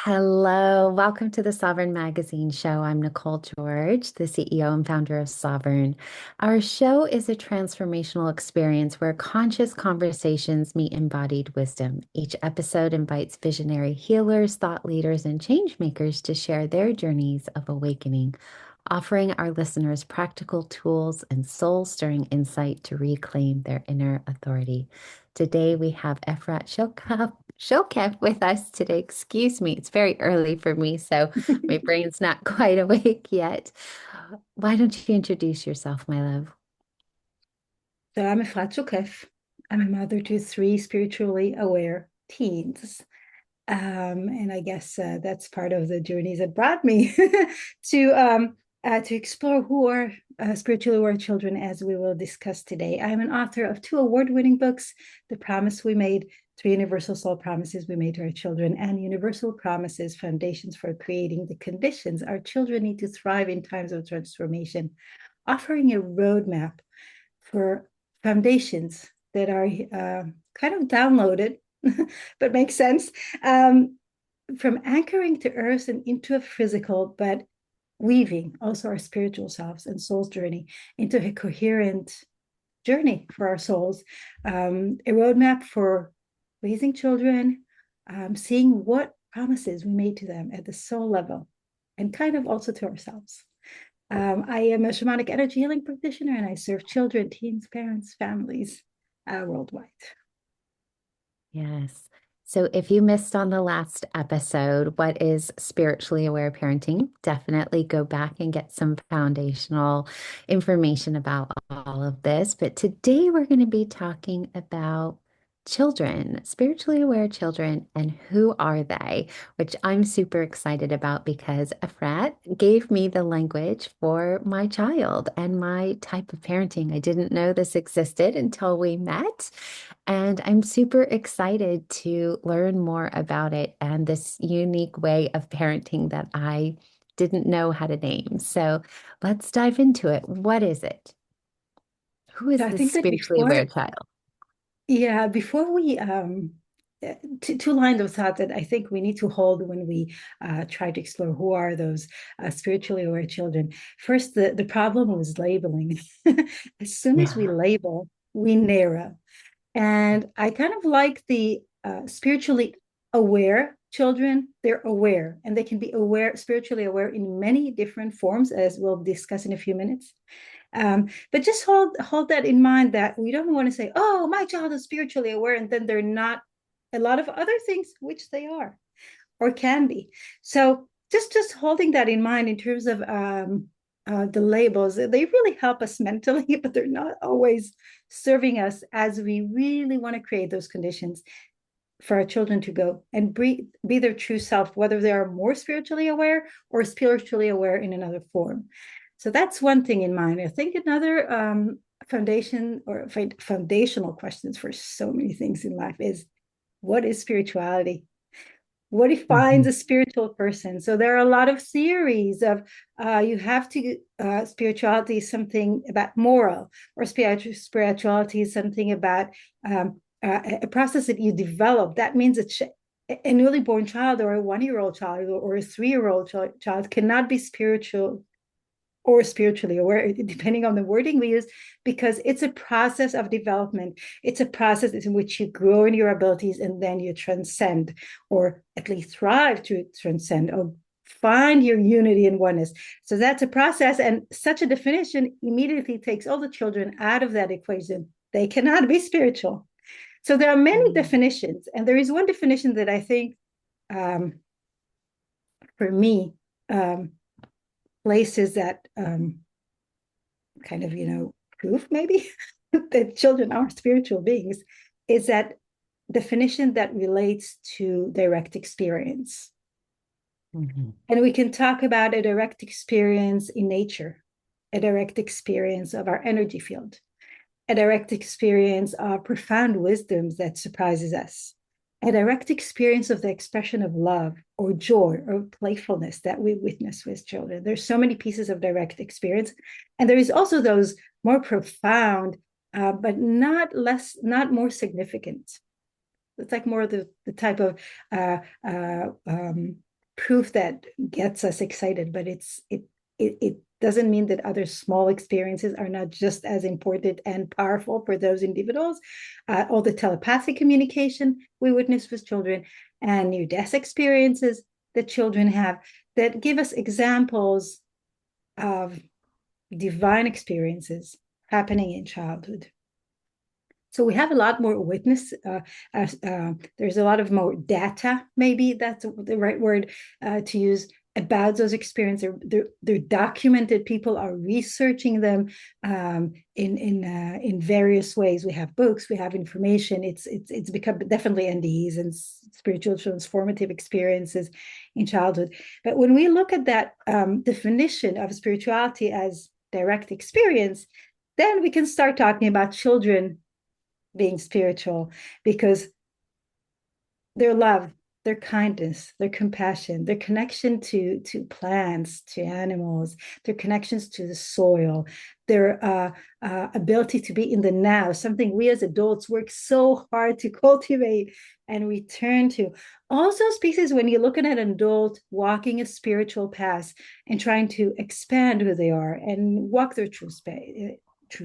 Hello, welcome to the Sovereign Magazine show. I'm Nicole George, the CEO and founder of Sovereign. Our show is a transformational experience where conscious conversations meet embodied wisdom. Each episode invites visionary healers, thought leaders, and change makers to share their journeys of awakening, offering our listeners practical tools and soul-stirring insight to reclaim their inner authority. Today we have Efrat Shokef with us today. Excuse me, it's very early for me, so my brain's not quite awake yet. Why don't you introduce yourself, my love? So I'm Efrat Shokef. I'm a mother to three spiritually aware teens. And I guess that's part of the journeys that brought me to explore who are spiritually aware children, as we will discuss today. I'm an author of two award-winning books: The Promise We Made, Three Universal Soul Promises We Made to Our Children, and Universal Promises, Foundations for Creating the Conditions Our Children Need to Thrive in Times of Transformation, offering a roadmap for foundations that are kind of downloaded, but make sense, from anchoring to earth and into a physical, but weaving also our spiritual selves and soul's journey into a coherent journey for our souls, a roadmap for raising children, seeing what promises we made to them at the soul level, and kind of also to ourselves. I am a shamanic energy healing practitioner, and I serve children, teens, parents, families worldwide. Yes. So if you missed on the last episode, what is spiritually aware parenting? Definitely go back and get some foundational information about all of this. But today we're going to be talking about children, spiritually aware children, and who are they, which I'm super excited about because Efrat gave me the language for my child and my type of parenting. I didn't know this existed until we met. And I'm super excited to learn more about it and this unique way of parenting that I didn't know how to name. So let's dive into it. What is it? Who So is I this think that spiritually aware before, child? yeah, before we two lines of thought that I think we need to hold when we try to explore who are those spiritually aware children. First, the problem was labeling. As soon as we Yeah. label, we narrow. And I kind of like the spiritually aware children. They're aware, and they can be aware, spiritually aware in many different forms, as we'll discuss in a few minutes. But just hold that in mind, that we don't want to say, "Oh, my child is spiritually aware," and then they're not a lot of other things, which they are or can be. So just holding that in mind in terms of the labels, they really help us mentally, but they're not always serving us as we really want to create those conditions for our children to go and be their true self, whether they are more spiritually aware or spiritually aware in another form. So that's one thing in mind. I think another foundational questions for so many things in life is, what is spirituality? What defines Mhm. a spiritual person? So there are a lot of theories of you have to spirituality is something about moral, or spirituality is something about a process that you develop. That means a newly born child or a 1 year old child or a 3 year old child cannot be spiritual or spiritually aware, depending on the wording we use, because it's a process of development. It's a process in which you grow in your abilities and then you transcend, or at least thrive to transcend, or find your unity and oneness. So that's a process. And such a definition immediately takes all the children out of that equation. They cannot be spiritual. So there are many Mm. definitions. And there is one definition that I think, um, for me, places that kind of, proof maybe that children are spiritual beings, is that definition that relates to direct experience. Mhm. And we can talk about a direct experience in nature, a direct experience of our energy field, a direct experience of profound wisdoms that surprises us, a direct experience of the expression of love or joy or playfulness that we witness with children. There's so many pieces of direct experience. And there is also those more profound, but not more significant. It's like more the type of proof that gets us excited, but it doesn't mean that other small experiences are not just as important and powerful for those individuals. All the telepathic communication we witness with children and near death experiences that children have that give us examples of divine experiences happening in childhood. So we have a lot more witness. There's a lot of more data, maybe that's the right word to use about those experiences. They're documented. People are researching them in various ways. We have books, we have information. It's become definitely NDEs and spiritual transformative experiences in childhood. But when we look at that definition of spirituality as direct experience, then we can start talking about children being spiritual because their love, their kindness, their compassion, their connection to plants, to animals, their connections to the soil, their ability to be in the now, something we as adults work so hard to cultivate and return to. Also, species when you're looking at an adult walking a spiritual path and trying to expand who they are and walk their true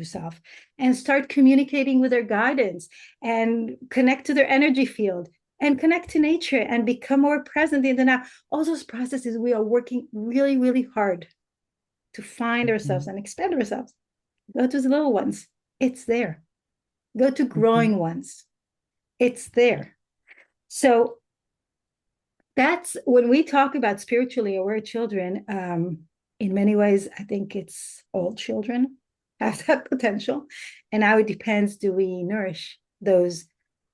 self and start communicating with their guidance and connect to their energy field and connect to nature and become more present in the now. All those processes, we are working really, really hard to find ourselves Mhm. and expand ourselves. Go to the little ones, it's there. Go to Mhm. growing ones, it's there. So that's when we talk about spiritually aware children. In many ways, I think it's all children have that potential. And now it depends, do we nourish those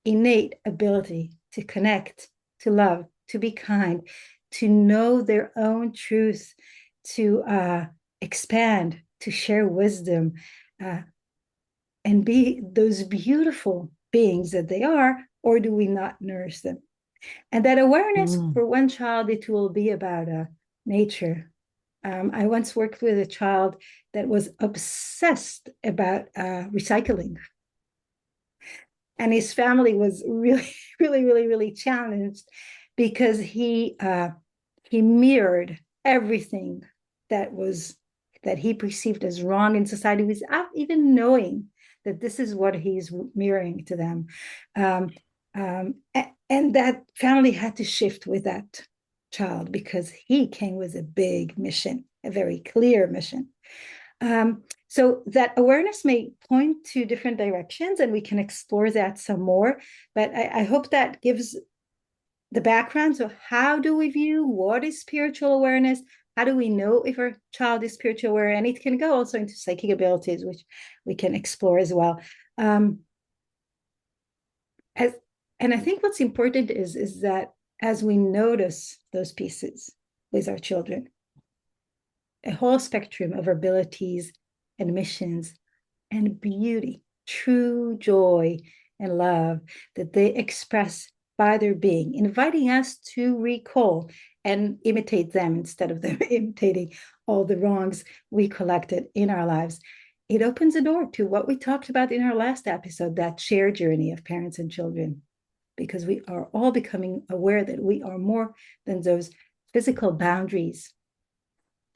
innate ability to connect, to love, to be kind, to know their own truth, to expand, to share wisdom, uh, and be those beautiful beings that they are, or do we not nourish them? And that awareness Mm. for one child, it will be about nature. I once worked with a child that was obsessed about recycling, and his family was really, really challenged because he mirrored everything that was that he perceived as wrong in society without even knowing that this is what he's mirroring to them. Um, and that family had to shift with that child because he came with a big mission, a very clear mission. So that awareness may point to different directions, and we can explore that some more. But I hope that gives the background. So, how do we view what is spiritual awareness? How do we know if our child is spiritual aware? And it can go also into psychic abilities, which we can explore as well. Um, as, and I think what's important is that as we notice those pieces with our children, a whole spectrum of abilities and missions and beauty, true joy and love that they express by their being, inviting us to recall and imitate them instead of them imitating all the wrongs we collected in our lives. It opens a door to what we talked about in our last episode, that shared journey of parents and children, because we are all becoming aware that we are more than those physical boundaries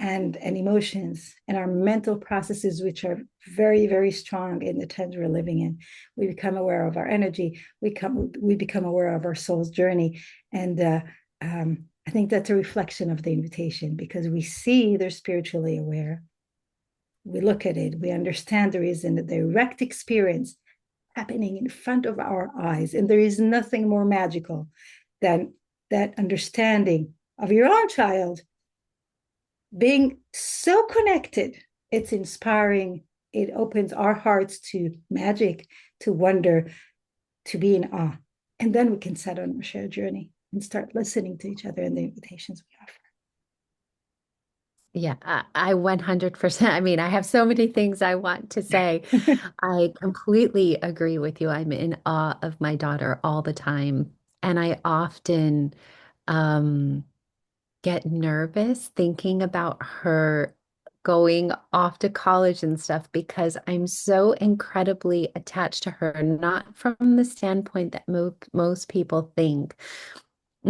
and emotions and our mental processes, which are very strong in the times we're living in. We become aware of our energy. We become aware of our soul's journey, and I think that's a reflection of the invitation because we see they're spiritually aware. We look at it. We understand there is a direct experience happening in front of our eyes, and there is nothing more magical than that understanding of your own child being so connected. It's inspiring. It opens our hearts to magic, to wonder, to be in awe. And then we can set on our shared journey and start listening to each other and the invitations we offer. Yeah, I 100%. I mean, I have so many things I want to say. I completely agree with you. I'm in awe of my daughter all the time. And I often um, get nervous thinking about her going off to college and stuff because I'm so incredibly attached to her, not from the standpoint that mo most people think.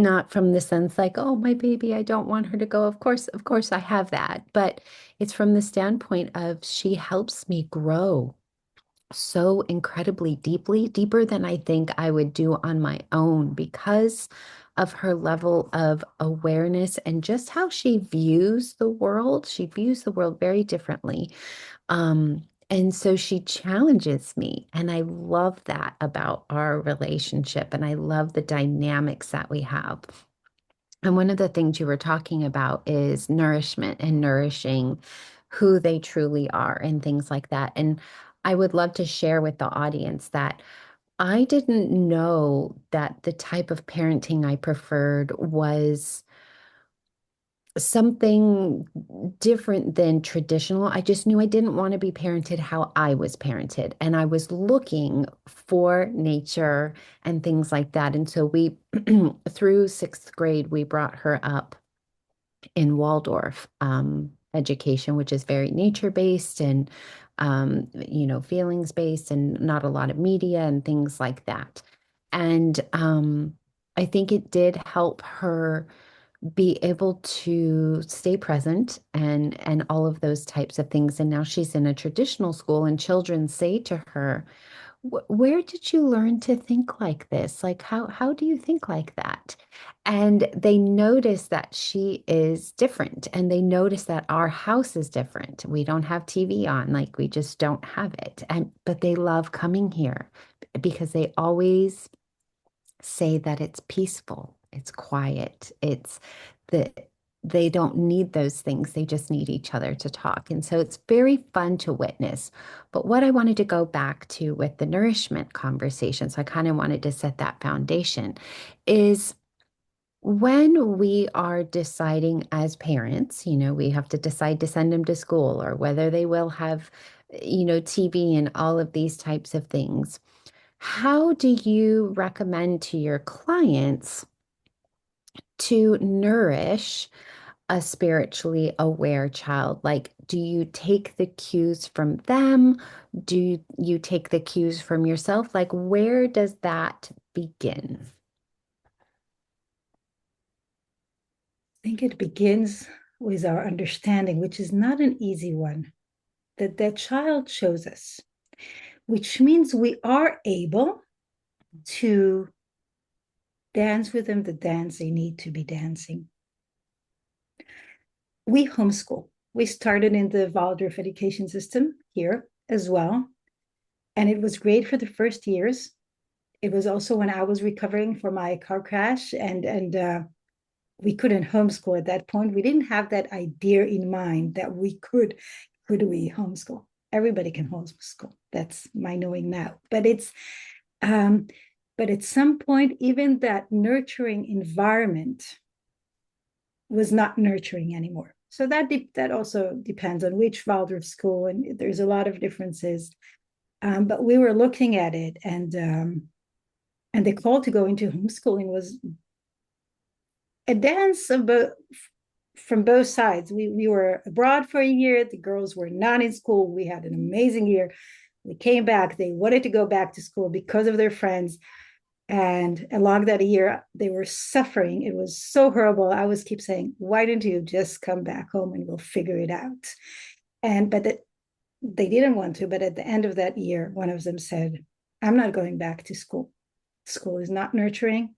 Not from the sense like, oh, my baby, I don't want her to go. Of course, I have that. But it's from the standpoint of she helps me grow so incredibly deeply, deeper than I think I would do on my own because of her level of awareness and just how she views the world. She views the world very differently. And so she challenges me, and I love that about our relationship, and I love the dynamics that we have. And one of the things you were talking about is nourishment and nourishing who they truly are and things like that. And I would love to share with the audience that I didn't know that the type of parenting I preferred was something different than traditional. I just knew I didn't want to be parented how I was parented. And I was looking for nature and things like that. And so we, through sixth grade, we brought her up in Waldorf education, which is very nature-based and, feelings-based and not a lot of media and things like that. And I think it did help her be able to stay present and all of those types of things. And now she's in a traditional school, and children say to her, Where did you learn to think like this? Like how do you think like that?" And they notice that she is different, and they notice that our house is different. We don't have TV on, like we just don't have it. And but they love coming here because they always say that it's peaceful, it's quiet, it's the they don't need those things. They just need each other to talk. And so it's very fun to witness. But what I wanted to go back to with the nourishment conversation, so I kind of wanted to set that foundation, is when we are deciding as parents, we have to decide to send them to school or whether they will have, TV and all of these types of things. How do you recommend to your clients to nourish a spiritually aware child? Like, do you take the cues from them? Do you take the cues from yourself? Like, where does that begin? I think it begins with our understanding, which is not an easy one, that that child shows us, which means we are able to dance with them the dance they need to be dancing. We homeschool. We started in the Waldorf education system here as well. And it was great for the first years. It was also when I was recovering from my car crash, and we couldn't homeschool at that point. We didn't have that idea in mind that we could we homeschool. Everybody can homeschool. That's my knowing now. Um, but at some point, even that nurturing environment was not nurturing anymore. So that also depends on which Waldorf school, and there's a lot of differences. But we were looking at it, and the call to go into homeschooling was a dance of from both sides. We were abroad for a year. The girls were not in school. We had an amazing year. We came back. They wanted to go back to school because of their friends. And along that year, they were suffering. It was so horrible. I was keep saying, why don't you just come back home and we'll figure it out? But they didn't want to. But at the end of that year, one of them said, I'm not going back to school. School is not nurturing.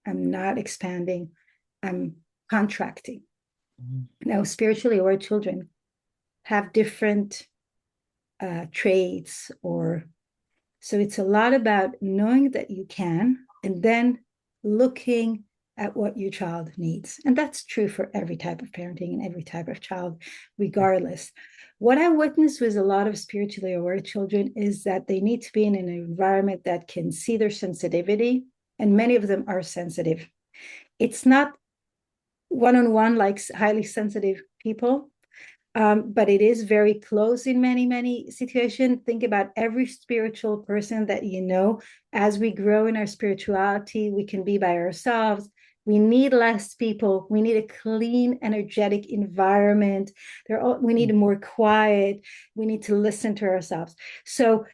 I'm not expanding. I'm contracting. Now, spiritually aware children have different traits, or so it's a lot about knowing that you can and then looking at what your child needs. And that's true for every type of parenting and every type of child, regardless. What I witnessed with a lot of spiritually aware children is that they need to be in an environment that can see their sensitivity, and many of them are sensitive. It's not one-on-one like highly sensitive people, but it is very close in many situations. Think about every spiritual person that you know. As we grow in our spirituality, we can be by ourselves. We need less people. We need a clean, energetic environment. We need more quiet. We need to listen to ourselves. So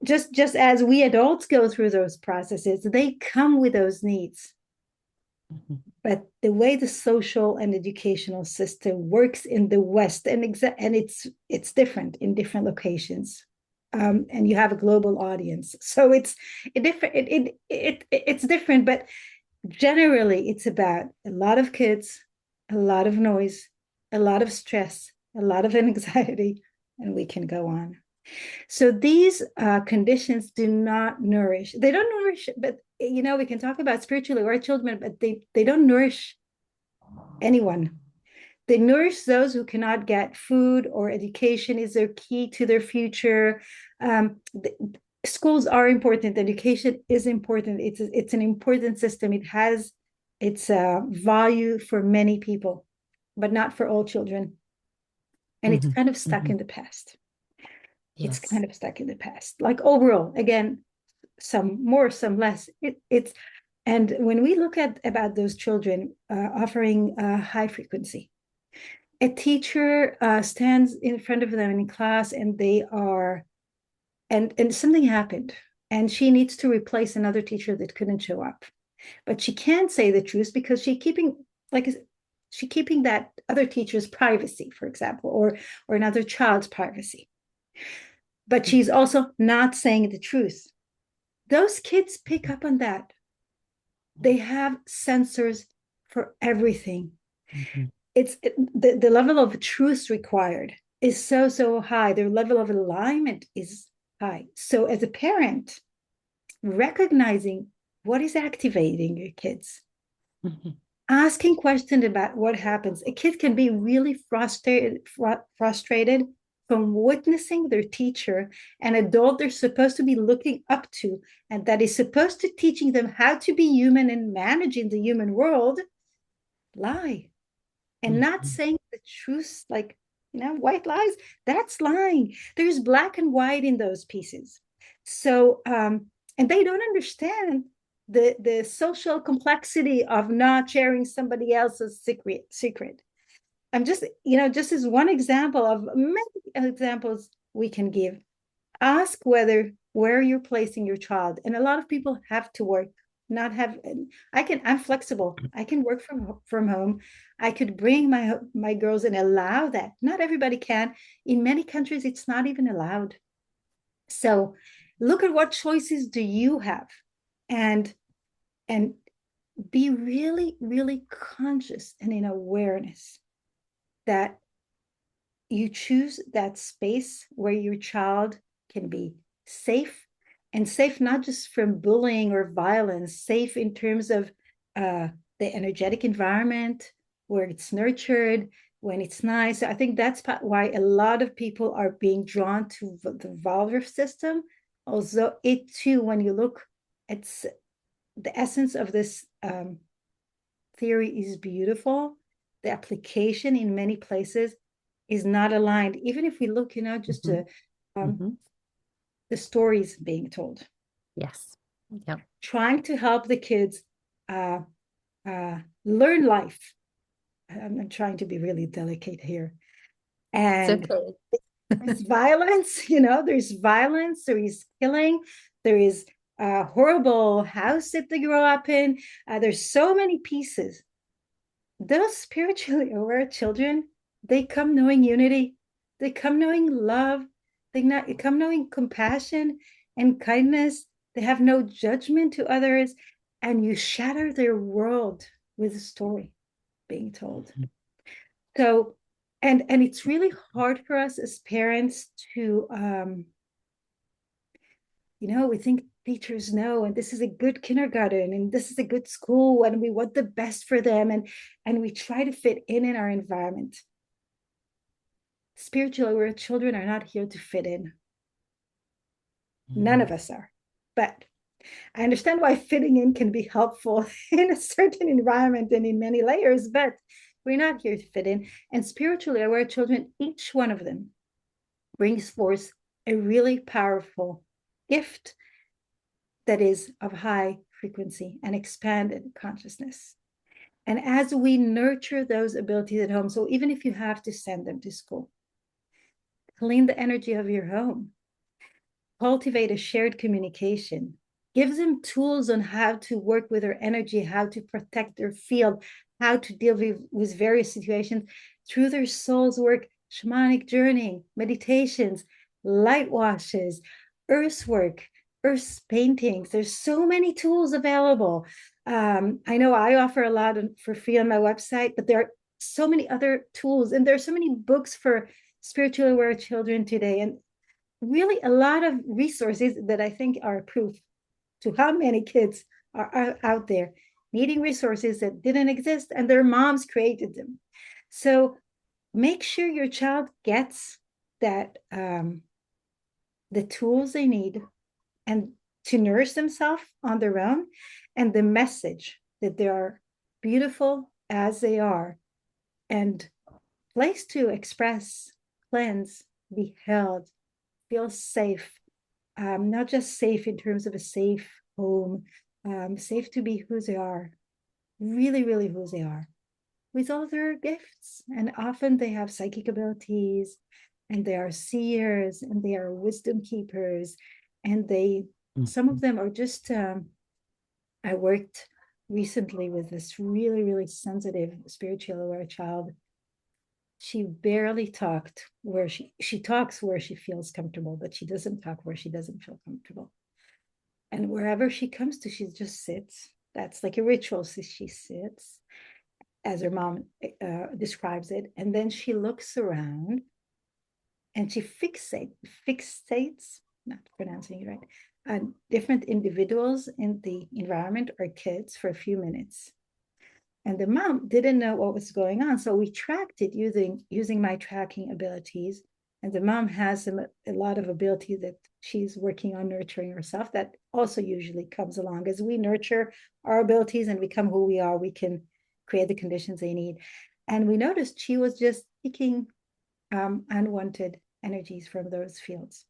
just as we adults go through those processes, they come with those needs. Mhm. But the way the social and educational system works in the West, and it's different in different locations, and you have a global audience, so it's different. But generally, it's about a lot of kids, a lot of noise, a lot of stress, a lot of anxiety, and we can go on. So these conditions do not nourish. They don't nourish, but we can talk about spiritually or children, but they don't nourish anyone. They nourish those who cannot get food, or education is their key to their future. Schools are important. Education is important. It's an important system. It has its value for many people, but not for all children. And it's Mhm. kind of stuck in Mhm. the past. It's Yes. kind of stuck in the past. Like overall, again, some more, some less. It's and when we look at about those children offering high frequency, a teacher stands in front of them in class, and they are and something happened, and she needs to replace another teacher that couldn't show up, but she can't say the truth because like she keeping that other teacher's privacy, for example, or another child's privacy, but she's also not saying the truth. Those kids pick up on that. They have sensors for everything. Mhm. The level of truth required is so high. Their level of alignment is high. So as a parent, recognizing what is activating your kids, Mhm. asking questions about what happens. A kid can be really frustrated from witnessing their teacher, an adult they're supposed to be looking up to, and that is supposed to teaching them how to be human and managing the human world, lie and not Mhm. saying the truth, like, white lies. That's lying. There's black and white in those pieces. So and they don't understand the social complexity of not sharing somebody else's secret. I'm just, just as one example of many examples we can give. Ask where you're placing your child, and a lot of people have to work, not have. I'm flexible. I can work from home. I could bring my girls and allow that. Not everybody can. In many countries it's not even allowed. So look at what choices do you have, and and be really conscious and in awareness that you choose that space where your child can be safe, and safe not just from bullying or violence, safe in terms of uh, the energetic environment where it's nurtured, when it's nice. I think that's why a lot of people are being drawn to the valve system. Although it too, when you look at the essence of this theory is beautiful, the application in many places is not aligned. Even if we look, just Mhm. um, Mhm. the stories being told, Yes. Yep. trying to help the kids uh, learn life. I'm trying to be really delicate here. It's And okay. there's violence, there's violence, there is killing, there is a horrible house that they grow up in. There's so many pieces. Those spiritually aware children, they come knowing unity, they come knowing love, come knowing compassion and kindness. They have no judgment to others, and you shatter their world with a story being told. Mhm. So, and it's really hard for us as parents to we think teachers know, and this is a good kindergarten, and this is a good school, and we want the best for them, and we try to fit in our environment. Spiritually aware children are not here to fit in. None Mhm. of us are. But I understand why fitting in can be helpful in a certain environment and in many layers, but we're not here to fit in. And spiritually aware children, each one of them brings forth a really powerful gift that is of high frequency and expanded consciousness. And as we nurture those abilities at home, so even if you have to send them to school, clean the energy of your home, cultivate a shared communication, gives them tools on how to work with their energy, how to protect their field, how to deal with various situations through their soul's work, shamanic journeying, meditations, light washes, earth work, earth paintings. There's so many tools available. I know I offer a lot for free on my website, but there are so many other tools, and there are so many books for spiritually aware children today, and really a lot of resources that I think are proof to how many kids are out there needing resources that didn't exist and their moms created them. So make sure your child gets that the tools they need and to nourish themselves on their own, and the message that they are beautiful as they are, and place to express, cleanse, be held, feel safe, not just safe in terms of a safe home, safe to be who they are, really, really who they are, with all their gifts. And often they have psychic abilities, and they are seers, and they are wisdom keepers, and some of them are just, I worked recently with this really, really sensitive, spiritually aware child. She barely talked where she talks where she feels comfortable, but she doesn't talk where she doesn't feel comfortable. And wherever she comes to, she just sits. That's like a ritual. So she sits, as her mom describes it, and then she looks around and she fixates, not pronouncing it right, different individuals in the environment or kids for a few minutes. And the mom didn't know what was going on, so we tracked it using my tracking abilities. And the mom has a lot of ability that she's working on nurturing herself. That also usually comes along as we nurture our abilities and become who we are. We can create the conditions they need. And we noticed she was just picking unwanted energies from those fields.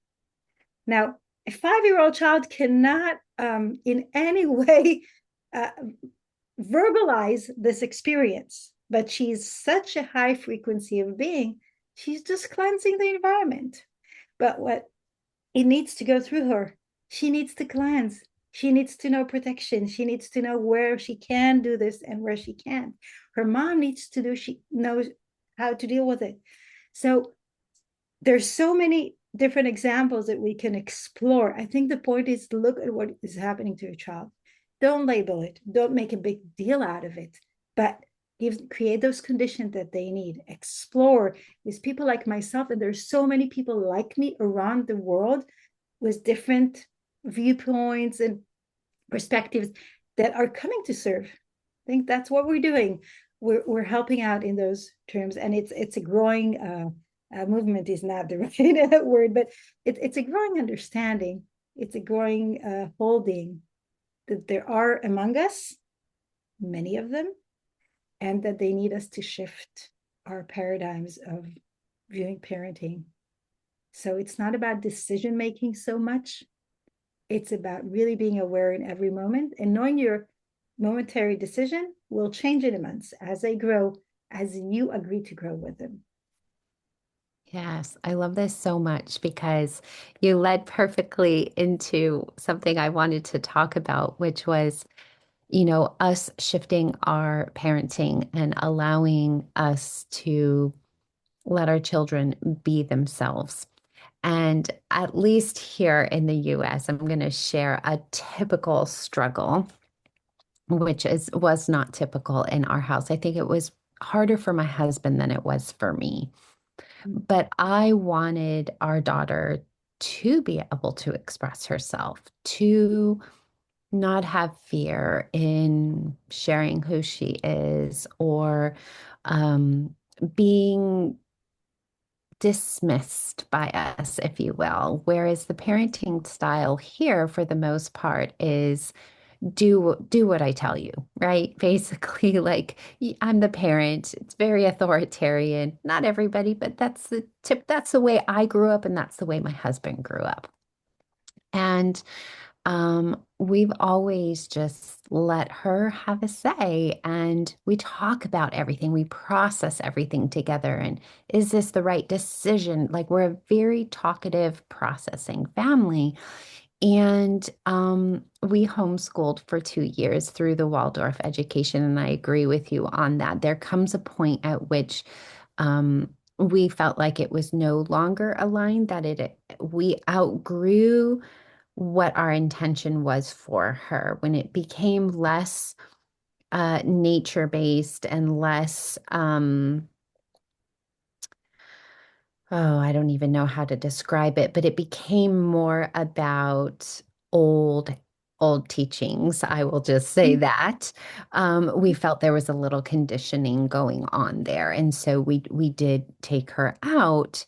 Now, a 5-year-old child cannot in any way verbalize this experience, but she's such a high frequency of being, she's just cleansing the environment. But what it needs to go through her, she needs to cleanse. She needs to know protection. She needs to know where she can do this and where she can't. Her mom needs to do, she knows how to deal with it. So there's so many different examples that we can explore. I think the point is to look at what is happening to your child. Don't label it. Don't make a big deal out of it, but create those conditions that they need. Explore with people like myself, and there's so many people like me around the world with different viewpoints and perspectives that are coming to serve. I think that's what we're doing. We're helping out in those terms, and it's a growing movement is not the right word, but it's a growing understanding. It's a growing holding that there are among us, many of them, and that they need us to shift our paradigms of viewing parenting. So it's not about decision making so much. It's about really being aware in every moment and knowing your momentary decision will change in a month as they grow, as you agree to grow with them. Yes, I love this so much because you led perfectly into something I wanted to talk about, which was, us shifting our parenting and allowing us to let our children be themselves. And at least here in the US, I'm going to share a typical struggle, which was not typical in our house. I think it was harder for my husband than it was for me. But I wanted our daughter to be able to express herself, to not have fear in sharing who she is or being dismissed by us, if you will. Whereas the parenting style here, for the most part, is do what I tell you, right? Basically, like I'm the parent. It's very authoritarian. Not everybody, but that's the tip. That's the way I grew up, and that's the way my husband grew up. And we've always just let her have a say, and we talk about everything. We process everything together. And is this the right decision? Like we're a very talkative, processing family. And we homeschooled for 2 years through the Waldorf education, and I agree with you on that. There comes a point at which we felt like it was no longer aligned, that we outgrew what our intention was for her when it became less nature based and less oh, I don't even know how to describe it, but it became more about old, old teachings. I will just say that. We felt there was a little conditioning going on there. And so we did take her out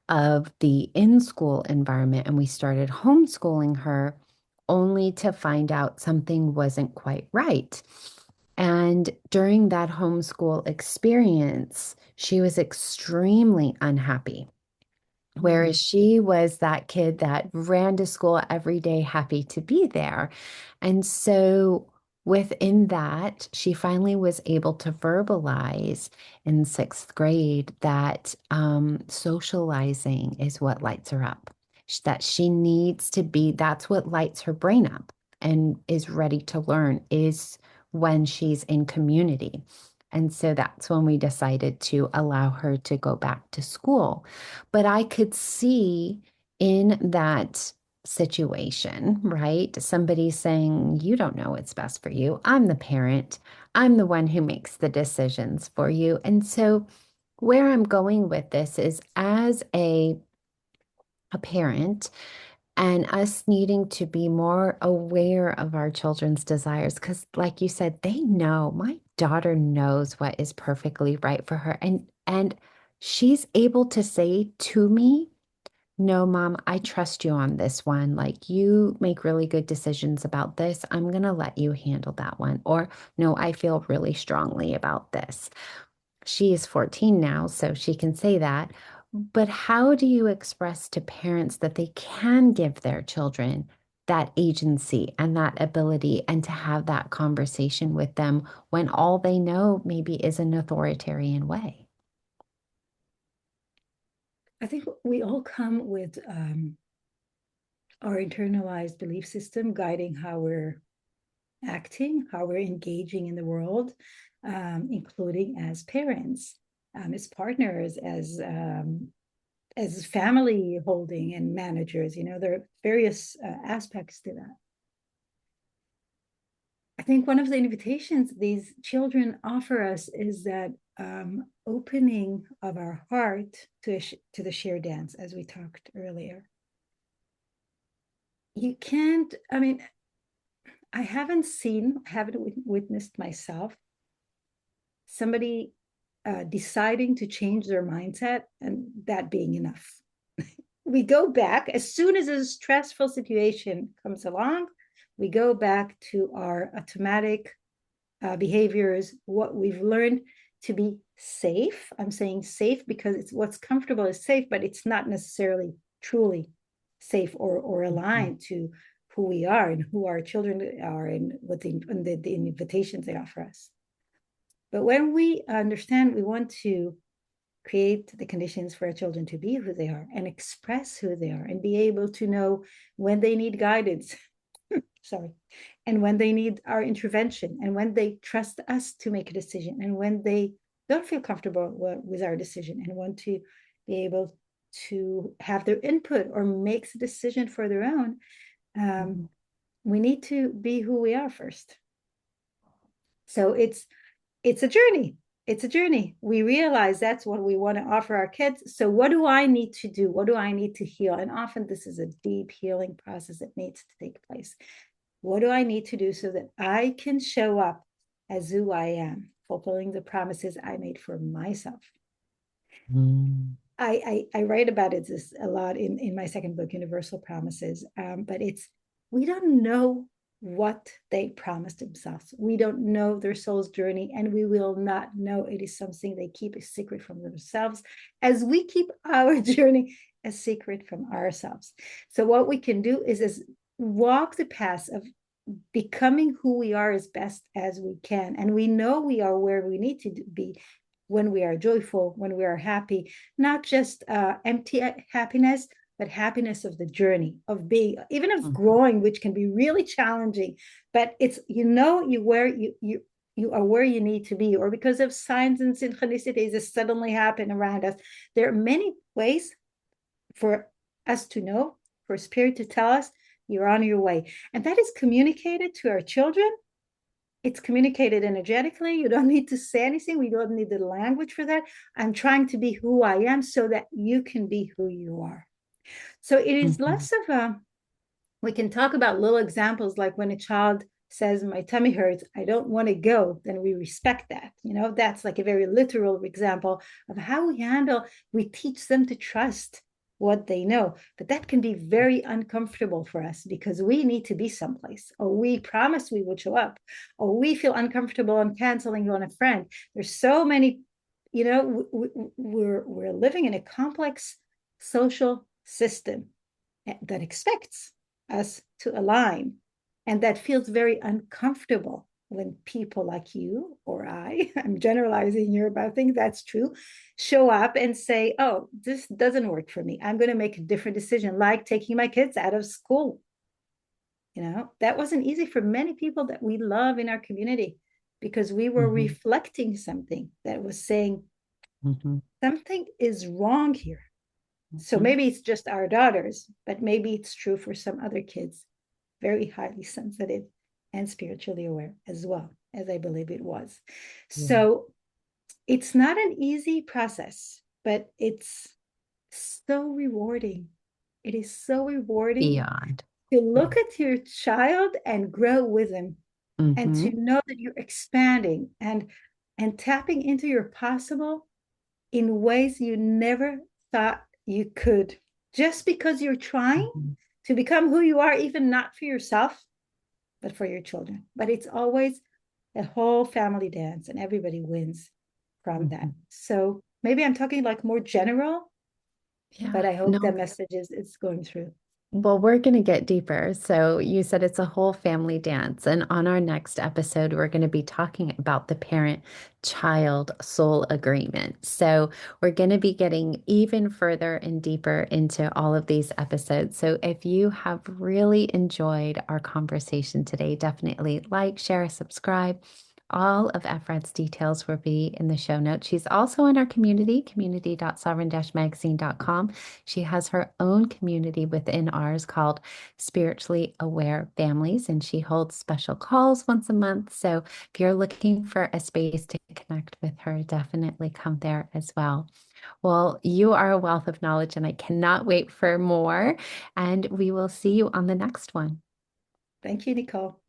of the in-school environment and we started homeschooling her only to find out something wasn't quite right. And during that homeschool experience, she was extremely unhappy. Whereas Mm. she was that kid that ran to school every day, happy to be there. And so within that, she finally was able to verbalize in sixth grade that socializing is what lights her up, that she needs to be, that's what lights her brain up and is ready to learn is when she's in community. And so that's when we decided to allow her to go back to school. But I could see in that situation, right? Somebody saying, you don't know what's best for you. I'm the parent. I'm the one who makes the decisions for you. And so, where I'm going with this is as a parent, and us needing to be more aware of our children's desires. Because, like you said, they know, my daughter knows what is perfectly right for her. And she's able to say to me, no, mom, I trust you on this one. Like you make really good decisions about this. I'm going to let you handle that one. Or, no, I feel really strongly about this. She is 14 now, so she can say that. But how do you express to parents that they can give their children that agency and that ability and to have that conversation with them when all they know maybe is an authoritarian way? I think we all come with our internalized belief system guiding how we're acting, how we're engaging in the world, including as parents, as partners, as family holding and managers. You know, there are various aspects to that. I think one of the invitations these children offer us is that opening of our heart to the shared dance, as we talked earlier. You can't, I mean, I haven't witnessed myself somebody deciding to change their mindset and that being enough. We go back as soon as a stressful situation comes along, we go back to our automatic behaviors, what we've learned to be safe. I'm saying safe because it's what's comfortable is safe, but it's not necessarily truly safe or aligned to who we are and who our children are and what the invitations they offer us. But when we understand we want to create the conditions for our children to be who they are and express who they are and be able to know when they need guidance, sorry, and when they need our intervention and when they trust us to make a decision and when they don't feel comfortable with our decision and want to be able to have their input or make a decision for their own, Mhm. we need to be who we are first. So it's a journey. It's a journey. We realize that's what we want to offer our kids. So what do I need to do? What do I need to heal? And often this is a deep healing process that needs to take place. What do I need to do so that I can show up as who I am, fulfilling the promises I made for myself? Mm. I write about it this a lot in my second book, Universal Promises. But it's we don't know what they promised themselves. We don't know their soul's journey, and we will not know it is something they keep a secret from themselves, as we keep our journey a secret from ourselves. So what we can do is walk the path of becoming who we are as best as we can. And we know we are where we need to be when we are joyful, when we are happy, not just empty happiness, but happiness of the journey of being, even of Mhm. growing, which can be really challenging. But it's, you are where you need to be, or because of signs and synchronicities that suddenly happen around us. There are many ways for us to know, for spirit to tell us you're on your way. And that is communicated to our children. It's communicated energetically. You don't need to say anything. We don't need the language for that. I'm trying to be who I am so that you can be who you are. So it is Mhm. less of a, we can talk about little examples like when a child says, my tummy hurts, I don't want to go, then we respect that. That's like a very literal example of how we handle, we teach them to trust what they know. But that can be very uncomfortable for us because we need to be someplace, or we promise we would show up, or we feel uncomfortable on canceling on a friend. There's so many, we're living in a complex social system that expects us to align. And that feels very uncomfortable when people like you or I'm generalizing here, but I think that's true, show up and say, oh, this doesn't work for me. I'm going to make a different decision, like taking my kids out of school. That wasn't easy for many people that we love in our community because we were Mhm. reflecting something that was saying Mhm. something is wrong here. So Mhm. maybe it's just our daughters, but maybe it's true for some other kids, very highly sensitive and spiritually aware as well, as I believe it was. Yeah. So it's not an easy process, but it's so rewarding. It is so rewarding Beyond. to Yeah. look at your child and grow with them and to Mhm. know that you're expanding and tapping into your possible in ways you never thought you could, just because you're trying Mhm. to become who you are, even not for yourself, but for your children. But it's always a whole family dance, and everybody wins from that. Mhm. So maybe I'm talking like more general, but Yeah. I hope that No. message is going through. Well, we're going to get deeper. So, you said it's a whole family dance. And on our next episode, we're going to be talking about the parent-child soul agreement. So, we're going to be getting even further and deeper into all of these episodes. So, if you have really enjoyed our conversation today, definitely like, share, subscribe. All of Efrat's details will be in the show notes. She's also in our community, community.sovereign-magazine.com. She has her own community within ours called Spiritually Aware Families, and she holds special calls once a month. So if you're looking for a space to connect with her, definitely come there as well. Well, you are a wealth of knowledge, and I cannot wait for more. And we will see you on the next one. Thank you, Nicole.